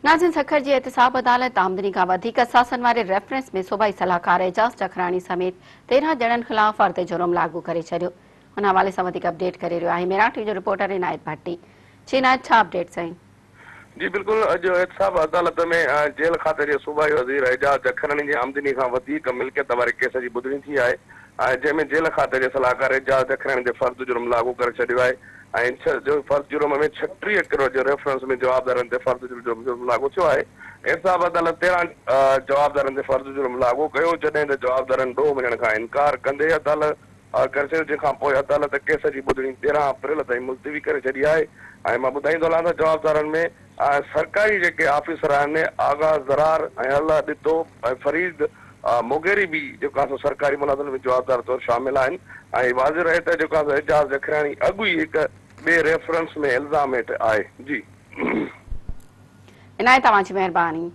नाज़िन सखर जी एहतिसाब अदालत आमदनी का वधीक असासन वारे रेफरेंस में सूबाई सलाहकार एजाज जकराणी समेत 13 ॼणनि ख़िलाफ़ फर्द जुर्म लागू करे छॾियो। उन हवाले सां वधीक अपडेट करे रहियो आहे मेराठी जो रिपोर्टर عنايت भट्टी। इनायत, छा अपडेट्स आहिनि? जी बिल्कुल, अॼु एहतिसाब अदालत में जेल खाते जे सूबाई वज़ीर एजाज जकराणी जी आमदनी खां वधीक मिल्कियत वारे केस जी ॿुधणी थी आहे, जंहिंमें जेल खाते जे सलाहकार एजाज जकराणी ते फर्द जुर्म लागू करे छॾियो आहे ऐं जो फर्द जुर्म में 36 करोड़ जे रेफरेंस में जवाबदारनि ते फर्द जुर्म लागू थियो आहे। एहतिसाब अदालत 13 जवाबदारनि ते फर्द जुर्म लागू कयो, जॾहिं त जवाबदारनि ॾोह मञण खां इनकार कंदे अदालत करे छॾियो, जंहिंखां पोइ अदालत केस जी ॿुधणी 13 अप्रैल ताईं मुलतवी करे छॾी आहे। ऐं मां ॿुधाईंदो हलां त जवाबदारनि में सरकारी जेके ऑफिसर आहिनि, आगाज़ दरार ऐं अल्लाह ॾितो ऐं फरीद मोगेरी बि जेको आहे सरकारी मुलाज़िम में जवाबदार तौरु शामिल आहिनि। ऐं वाज़िह रहे त जेको आहे एजाज जकराणी अॻु ई हिकु ॿिए रेफरेंस में इल्ज़ाम हेठि आहे। जी इनायत, तव्हांजी महिरबानी।